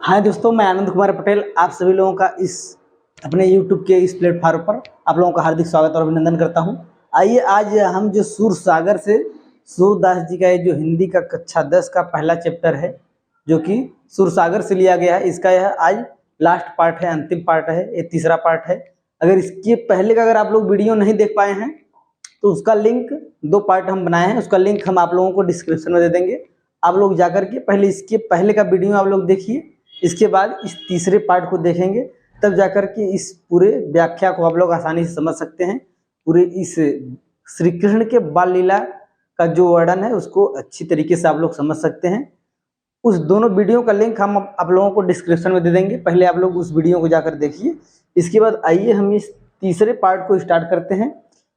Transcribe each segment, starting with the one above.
हाय दोस्तों, मैं आनंद कुमार पटेल आप सभी लोगों का इस अपने YouTube के इस प्लेटफॉर्म पर आप लोगों का हार्दिक स्वागत और अभिनंदन करता हूं। आइए आज हम जो सूरसागर से सूरदास जी का जो हिंदी का कक्षा 10 का पहला चैप्टर है जो कि सूरसागर से लिया गया है, इसका यह आज लास्ट पार्ट है, अंतिम पार्ट है, ये तीसरा पार्ट है। अगर इसके पहले का अगर आप लोग वीडियो नहीं देख पाए हैं तो उसका लिंक, 2 पार्ट हम बनाए हैं, उसका लिंक हम आप लोगों को डिस्क्रिप्शन में दे देंगे। आप लोग जाकर के पहले इसके पहले का वीडियो आप लोग देखिए, इसके बाद इस तीसरे पार्ट को देखेंगे, तब जाकर के इस पूरे व्याख्या को आप लोग आसानी से समझ सकते हैं। पूरे इस श्री कृष्ण के बाल लीला का जो वर्णन है उसको अच्छी तरीके से आप लोग समझ सकते हैं। उस दोनों वीडियो का लिंक हम आप लोगों को डिस्क्रिप्शन में दे देंगे, पहले आप लोग उस वीडियो को जाकर देखिए। इसके बाद आइए हम इस तीसरे पार्ट को स्टार्ट करते हैं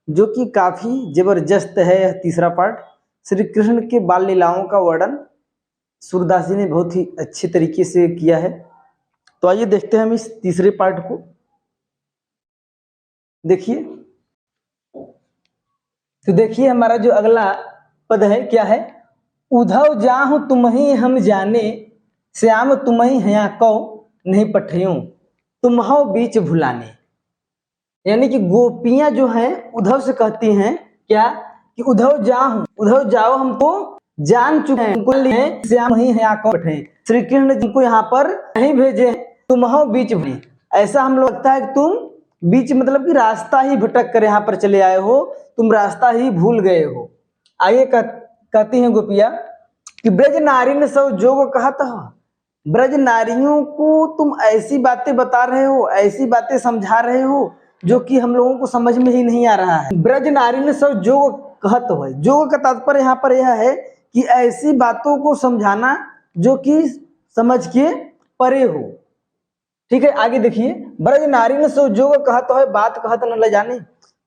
जो कि काफ़ी ज़बरदस्त है। यह तीसरा पार्ट श्री कृष्ण के बाल लीलाओं का वर्णन सूरदास जी ने बहुत ही अच्छे तरीके से किया है। तो आइए देखते हैं हम इस तीसरे पार्ट को। देखिए, तो देखिए हमारा जो अगला पद है क्या है, उधव जाहु तुम्हि हम जाने, श्याम तुम्हि हया कौ नहीं पठियों, तुम्हौ बीच भुलाने। यानी कि गोपियां जो हैं उद्धव से कहती हैं क्या कि उद्धव जाओ, हमको जान चुके हैं, उनको लिए श्याम ही है कौ पठे, श्री कृष्ण जी को यहाँ पर नहीं भेजे, तुम्हौ बीच भुलाने। ऐसा हम लोग लगता है कि तुम बीच मतलब कि रास्ता ही भटक कर यहाँ पर चले आए हो, तुम रास्ता ही भूल गए हो। आगे कहती हैं गोपिया कि ब्रज नारी ने सब जोग कहत हो, ब्रज नारियों को तुम ऐसी बातें बता रहे हो, ऐसी बातें समझा रहे हो जो कि हम लोगों को समझ में ही नहीं आ रहा है। ब्रज नारी ने सब जोग कहत हो, जोग का तात्पर्य यहाँ पर यह है कि ऐसी बातों को समझाना जो कि समझ के परे हो। ठीक है, आगे देखिए, ब्रज नारी ने सब जोग कहत हो, बात कहत न ले जाने।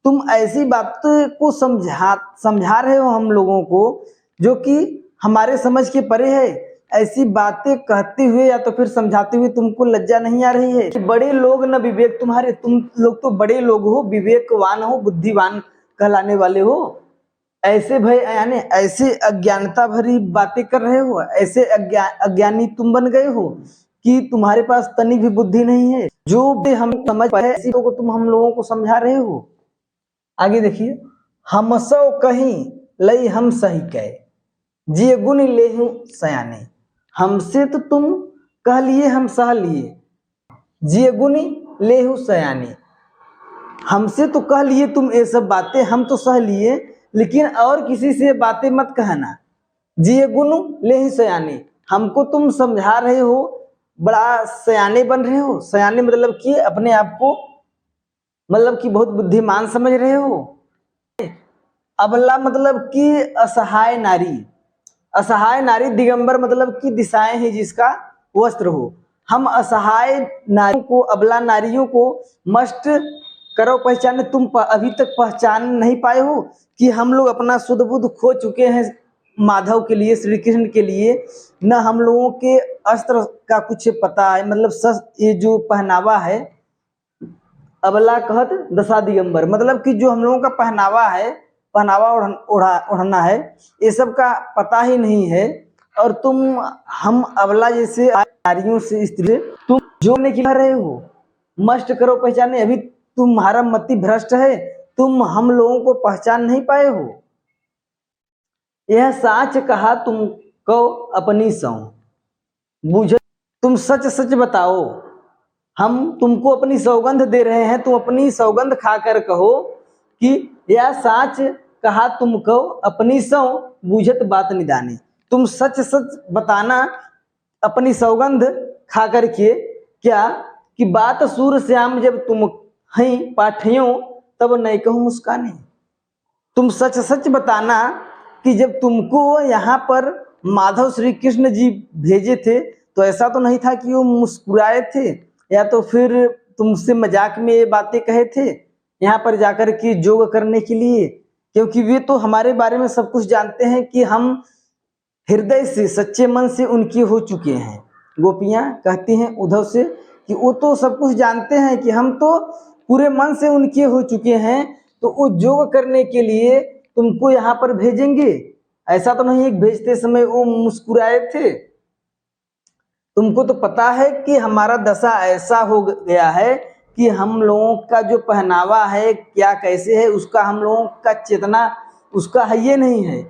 तुम ऐसी बात को समझा रहे हो हम लोगों को जो कि हमारे समझ के परे है। ऐसी बातें कहते हुए या तो फिर समझाते हुए तुमको लज्जा नहीं आ रही है कि बड़े लोग न विवेक तुम्हारे, तुम लोग तो बड़े लोग हो, विवेकवान हो, बुद्धिवान कहलाने वाले हो, ऐसे भाई यानी ऐसे अज्ञानता भरी बातें कर रहे हो, ऐसे अज्ञानी तुम बन गए हो कि तुम्हारे पास तनिक भी बुद्धि नहीं है। जो भी हम समझ पाए ऐसी को तुम हम लोगों को समझा रहे हो। आगे देखिए, हम सो कहीं लई हम सही कहे, जिय गुण लेहु सयाने। हमसे तो तुम कह लिए हम सह लिए, जिय गुण लेहु सयाने। हमसे तो कह लिए तुम ये सब बातें, हम तो सह लिए, लेकिन और किसी से बातें मत कहना। जिय गुण लेहु सयाने, हमको तुम समझा रहे हो, बड़ा सयाने बन रहे हो। सयाने मतलब कि अपने आप को मतलब कि बहुत बुद्धिमान समझ रहे हो। अबला मतलब कि असहाय नारी, असहाय नारी, दिगंबर मतलब कि दिशाएं ही जिसका वस्त्र हो। हम असहाय नारियों को, अबला नारियों को मस्ट करो पहचाने। तुम अभी तक पहचान नहीं पाए हो कि हम लोग अपना शुद्ध बुद्ध खो चुके हैं माधव के लिए, श्री कृष्ण के लिए। न हम लोगों के अस्त्र का कुछ पता है, मतलब ये जो पहनावा है, अबला कहत दशा दिगंबर, मतलब कि जो हम लोगों का पहनावा है, पहनावा ओढ़ना है, ये सब का पता ही नहीं है। और तुम हम अबला जैसे नारियों से स्त्री तुम जोड़ने की रहे हो, मस्ट करो पहचाने। अभी तुम्हारा मति भ्रष्ट है, तुम हम लोगों को पहचान नहीं पाए हो। यह साच कहा तुमको अपनी सौ, बुझ तुम सच सच बताओ। हम तुमको अपनी सौगंध दे रहे हैं, तुम अपनी सौगंध खाकर कहो कि यह साच कहा तुमको अपनी सौ, बुझत बात निदाने। तुम सच सच बताना अपनी सौगंध खा करके, क्या कि बात सूर श्याम जब तुम हई पाठियों तब नहीं कहूँ मुस्काने। तुम सच सच बताना कि जब तुमको यहाँ पर माधव श्री कृष्ण जी भेजे थे तो ऐसा तो नहीं था कि वो मुस्कुराए थे या तो फिर तुमसे मजाक में ये बातें कहे थे यहाँ पर जाकर के जोग करने के लिए, क्योंकि वे तो हमारे बारे में सब कुछ जानते हैं कि हम हृदय से, सच्चे मन से उनकी हो चुके हैं। गोपियां कहती हैं उद्धव से कि वो तो सब कुछ जानते हैं कि हम तो पूरे मन से उनके हो चुके हैं, तो वो जोग करने के लिए तुमको यहाँ पर भेजेंगे। ऐसा तो नहीं है भेजते समय वो मुस्कुराए थे। तुमको तो पता है कि हमारा दशा ऐसा हो गया है कि हम लोगों का जो पहनावा है क्या कैसे है उसका हम लोगों का चेतना उसका है ये नहीं है।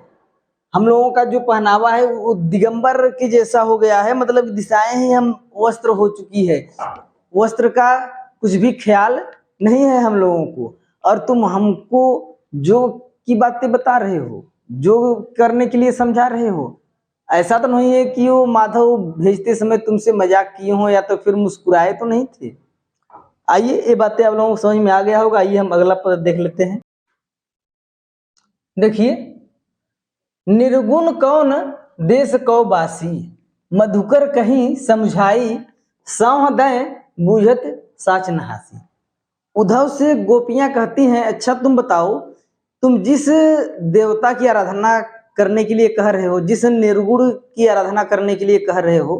हम लोगों का जो पहनावा है वो दिगंबर के जैसा हो गया है, मतलब दिशाएं ही हम वस्त्र हो चुकी है, वस्त्र का कुछ भी ख्याल नहीं है हम लोगों को। और तुम हमको जो की बातें बता रहे हो, जो करने के लिए समझा रहे हो, ऐसा तो नहीं है कि वो माधव भेजते समय तुमसे मजाक किए हो या तो फिर मुस्कुराए तो नहीं थे। आइए ये बातें आप लोगों को समझ में आ गया होगा। आइए हम अगला पद देख लेते हैं। देखिए, निर्गुण कौन देश कौ बासी, मधुकर कहीं समझाई, सौह दें बूझत साच नहासी। उद्धव से गोपियां कहती हैं, अच्छा तुम बताओ, तुम जिस देवता की आराधना करने के लिए कह रहे हो, जिस निर्गुण की आराधना करने के लिए कह रहे हो,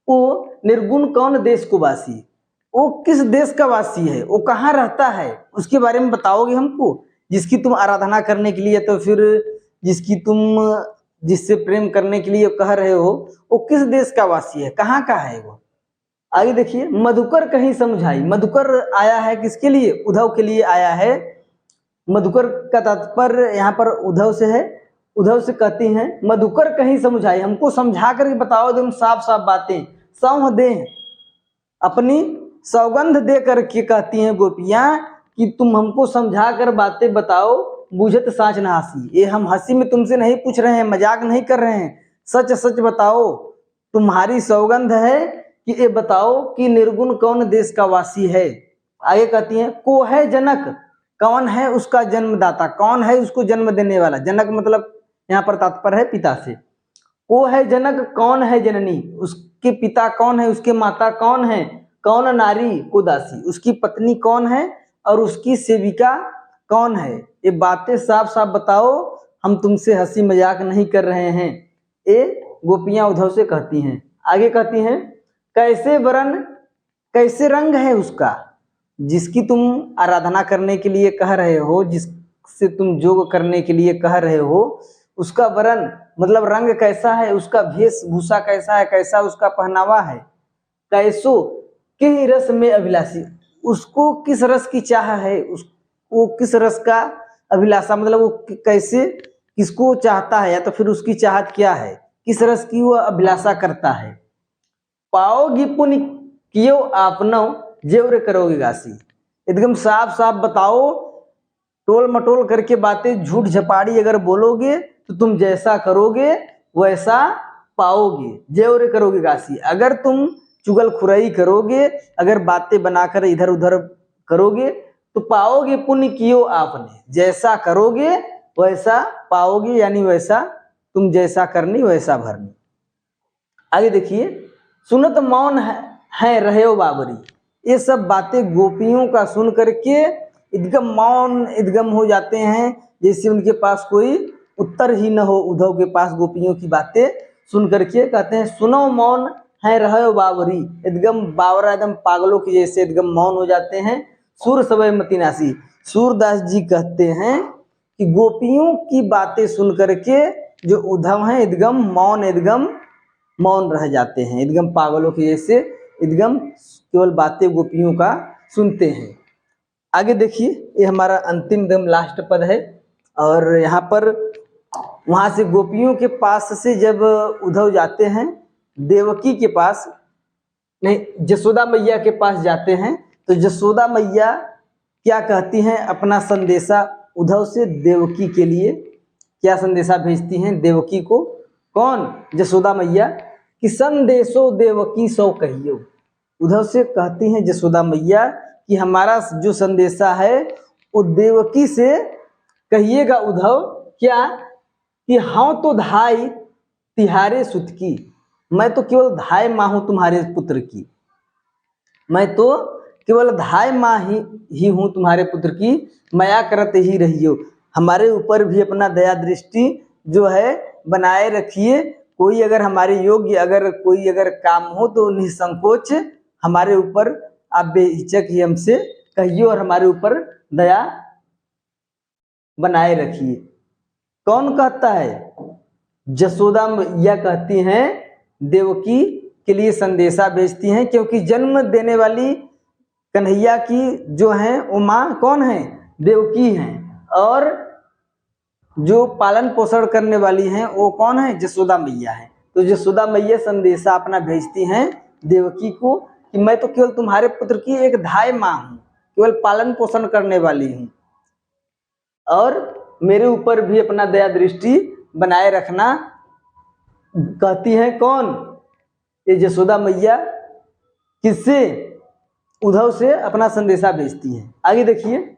वो निर्गुण कौन देश को वासी, वो किस देश का वासी है, वो कहाँ रहता है, उसके बारे में बताओगे हमको। जिसकी तुम आराधना करने के लिए तो फिर जिसकी तुम जिससे प्रेम करने के लिए कह रहे हो, वो किस देश का वासी है, कहाँ का है वो। आगे देखिए, मधुकर कहीं समझाई। मधुकर आया है किसके लिए, उद्धव के लिए आया है। मधुकर का तात्पर्य यहाँ पर उद्धव से है। उद्धव से कहती हैं, मधुकर कहीं समझाई, हमको समझा करके बताओ एकदम साफ साफ बातें। सौह दे, अपनी सौगंध दे करके कहती हैं गोपियां कि तुम हमको समझा कर बातें बताओ, बुझत साच न हंसी। ये हम हंसी में तुमसे नहीं पूछ रहे हैं, मजाक नहीं कर रहे हैं, सच सच बताओ, तुम्हारी सौगंध है कि ये बताओ कि निर्गुण कौन देश का वासी है। आगे कहती हैं, को है जनक, कौन है उसका जन्मदाता, कौन है उसको जन्म देने वाला। जनक मतलब यहाँ पर तात्पर्य है पिता से। वो है जनक, कौन है जननी, उसके पिता कौन है, उसके माता कौन है, कौन नारी को दासी, उसकी पत्नी कौन है और उसकी सेविका कौन है। ये बातें साफ साफ बताओ, हम तुमसे हंसी मजाक नहीं कर रहे हैं। ये गोपियां उद्धव से कहती हैं। आगे कहती हैं, कैसे वरण कैसे रंग है उसका, जिसकी तुम आराधना करने के लिए कह रहे हो, जिससे तुम योग करने के लिए कह रहे हो, उसका वरण मतलब रंग कैसा है, उसका वेशभूषा कैसा है, कैसा उसका पहनावा है। कैसो के रस में अभिलाषी, उसको किस रस की चाह है, उसको किस रस का अभिलाषा मतलब वो कैसे किसको चाहता है, या तो फिर उसकी चाहत क्या है, किस रस की वो अभिलाषा करता है। पाओगी पुण्य कियो आपनो, जेवर करोगे गासी। एकदम साफ साफ बताओ, टोल मटोल करके बातें झूठ झपाड़ी अगर बोलोगे तो तुम जैसा करोगे वैसा पाओगे, जेवर करोगे गासी। अगर तुम चुगलखुराई करोगे, अगर बातें बनाकर इधर उधर करोगे तो पाओगे पुण्य कियो आपने, जैसा करोगे वैसा पाओगे, यानी वैसा तुम जैसा करनी वैसा भरनी। आगे देखिए, सुनत मौन है रहे हो बाबरी। ये सब बातें गोपियों का सुन करके एकदम मौन एकदम हो जाते हैं, जैसे उनके पास कोई उत्तर ही न हो। उद्धव के पास गोपियों की बातें सुन करके कहते हैं, सुनो मौन है रहे हो बाबरी। एकदम बावरा एकदम पागलों की जैसे एकदम मौन हो जाते हैं। सूर सबय मतिनासी, सूरदास जी कहते हैं कि गोपियों की बातें सुन करके जो उद्धव हैं एकदम मौन रह जाते हैं, एकदम पागलों के जैसे एकदम केवल बातें गोपियों का सुनते हैं। आगे देखिए, ये हमारा अंतिम एकदम लास्ट पद है। और यहाँ पर वहां से गोपियों के पास से जब उद्धव जाते हैं देवकी के पास, नहीं जसोदा मैया के पास जाते हैं, तो जसोदा मैया क्या कहती हैं, अपना संदेशा उद्धव से देवकी के लिए क्या संदेशा भेजती हैं देवकी को। कौन, जसोदा मैया, कि संदेशो देवकी सो कहियो। उद्धव से कहती हैं जसोदा मैया कि हमारा जो संदेशा है वो देवकी से कहिएगा उद्धव, क्या कि हाँ तो धाई तिहारे सुत की, मैं तो केवल धाय माँ हूँ तुम्हारे पुत्र की, मैं तो केवल धाय माँ ही हूँ तुम्हारे पुत्र की, माया करत ही रहियो। हमारे ऊपर भी अपना दया दृष्टि जो है बनाए रखिए। कोई अगर हमारे योग्य अगर कोई अगर काम हो तो निसंकोच हमारे ऊपर आप बेहिचक ही हमसे कहिए और हमारे ऊपर दया बनाए रखिए। कौन कहता है, जसोदा मैया कहती हैं देवकी के लिए संदेशा भेजती हैं, क्योंकि जन्म देने वाली कन्हैया की जो है वो माँ कौन है, देवकी हैं, और जो पालन पोषण करने वाली हैं वो कौन है, जसोदा मैया है। तो जसोदा मैया संदेशा अपना भेजती हैं देवकी को कि मैं तो केवल तुम्हारे पुत्र की एक धाय माँ हूँ, केवल पालन पोषण करने वाली हूँ, और मेरे ऊपर भी अपना दया दृष्टि बनाए रखना। कहती है कौन, ये जसोदा मैया किससे, उद्धव से अपना संदेशा भेजती है। आगे देखिए,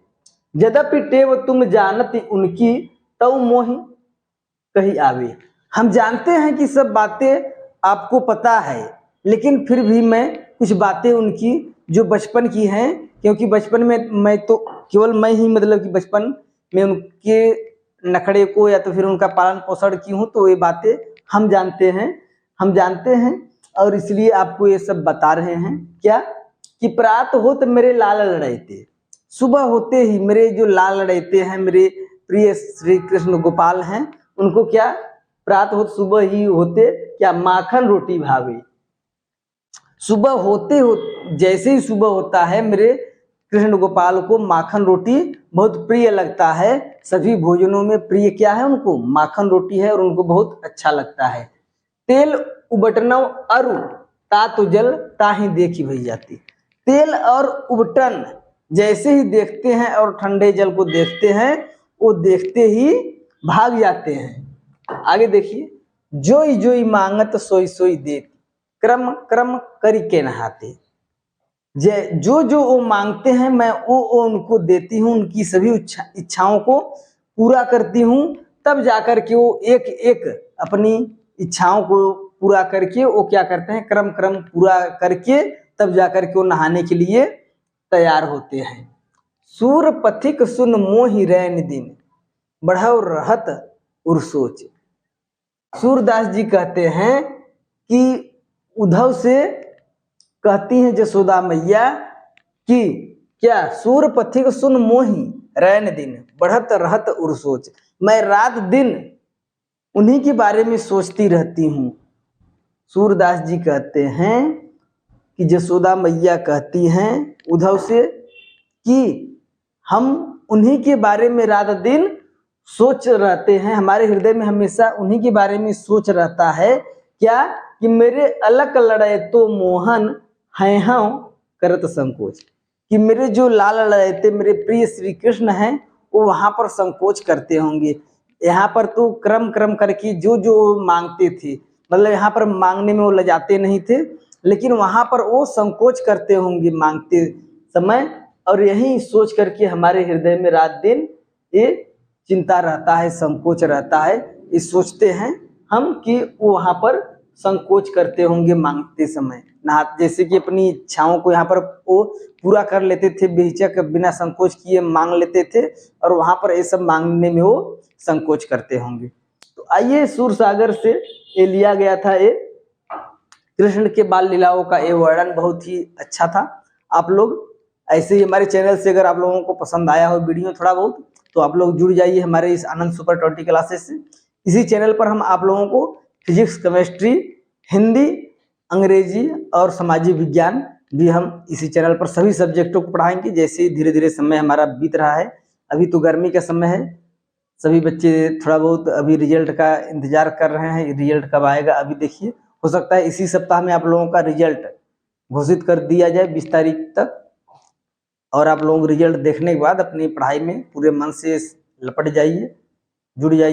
यद्यपि टेव तुम जानती उनकी तव मोहि कही आवे। हम जानते हैं कि सब बातें आपको पता है, लेकिन फिर भी मैं कुछ बातें उनकी जो बचपन की हैं, क्योंकि बचपन में मैं तो केवल मैं ही मतलब कि बचपन में उनके नखड़े को या तो फिर उनका पालन पोषण की हूँ, तो ये बातें हम जानते हैं और इसलिए आपको ये सब बता रहे हैं। क्या कि प्रात होत मेरे लाल लड़ाईते, सुबह होते ही मेरे जो लाल लड़ाईते हैं, मेरे प्रिय श्री कृष्ण गोपाल हैं, उनको क्या प्रात होत सुबह ही होते क्या माखन रोटी भावे। सुबह होते हो जैसे ही सुबह होता है मेरे कृष्ण गोपाल को माखन रोटी बहुत प्रिय लगता है। सभी भोजनों में प्रिय क्या है, उनको माखन रोटी है और उनको बहुत अच्छा लगता है। तेल उबटनव अरु ता तो जल ताही देखी भई जाती। तेल और उबटन जैसे ही देखते हैं और ठंडे जल को देखते हैं, वो देखते ही भाग जाते हैं। आगे देखिए, जोई जोई मांगत सोई सोई देती, क्रम क्रम करी के नहाते। जो जो वो मांगते हैं मैं वो उनको देती हूँ, उनकी सभी इच्छाओं को पूरा करती हूँ, तब जाकर के वो एक एक अपनी इच्छाओं को पूरा करके वो क्या करते हैं, क्रम क्रम पूरा करके तब जाकर के वो नहाने के लिए तैयार होते हैं। सूर पथिक सुन मोहि रैन दिन, बढ़व रहत उर्सोच। सूरदास जी कहते हैं कि उद्धव से कहती हैं जसोदा मैया कि क्या सूर पथिक सुन मोहि रैन दिन, बढ़त रहत उर्सोच। मैं रात दिन उन्हीं के बारे में सोचती रहती हूँ। सूरदास जी कहते हैं कि जसोदा मैया कहती हैं उद्धव से कि हम उन्हीं के बारे में रात दिन सोच रहते हैं, हमारे हृदय में हमेशा उन्हीं के बारे में सोच रहता है। क्या कि मेरे अलग लड़े तो मोहन हैं हाँ करत संकोच, कि मेरे जो लाल लड़ाते मेरे प्रिय श्री कृष्ण हैं वो वहाँ पर संकोच करते होंगे। यहाँ पर तो क्रम क्रम करके जो जो मांगते थे, मतलब यहाँ पर मांगने में वो लजाते नहीं थे, लेकिन वहाँ पर वो संकोच करते होंगे मांगते समय, और यही सोच करके हमारे हृदय में रात दिन ये चिंता रहता है, संकोच रहता है। ये सोचते हैं हम कि वो वहाँ पर संकोच करते होंगे मांगते समय, ना जैसे कि अपनी इच्छाओं को यहाँ पर वो पूरा कर लेते थे, बेहिचक बिना संकोच किए मांग लेते थे, और वहाँ पर ये सब मांगने में वो संकोच करते होंगे। तो आइए, सूरसागर से ये लिया गया था, ये कृष्ण के बाल लीलाओं का ये वर्णन बहुत ही अच्छा था। आप लोग ऐसे ही हमारे चैनल से अगर आप लोगों को पसंद आया हो वीडियो थोड़ा बहुत, तो आप लोग जुड़ जाइए हमारे इस आनंद सुपर 20 क्लासेस से। इसी चैनल पर हम आप लोगों को फिजिक्स, केमिस्ट्री, हिंदी, अंग्रेजी और सामाजिक विज्ञान भी हम इसी चैनल पर सभी सब्जेक्टों को पढ़ाएंगे। जैसे धीरे धीरे समय हमारा बीत रहा है, अभी तो गर्मी का समय है, सभी बच्चे थोड़ा बहुत अभी रिजल्ट का इंतजार कर रहे हैं, रिजल्ट कब आएगा। अभी देखिए, हो सकता है इसी सप्ताह में आप लोगों का रिजल्ट घोषित कर दिया जाए 20 तारीख तक, और आप लोग रिजल्ट देखने के बाद अपनी पढ़ाई में पूरे मन से लपट जाइए, जुड़ जाइए।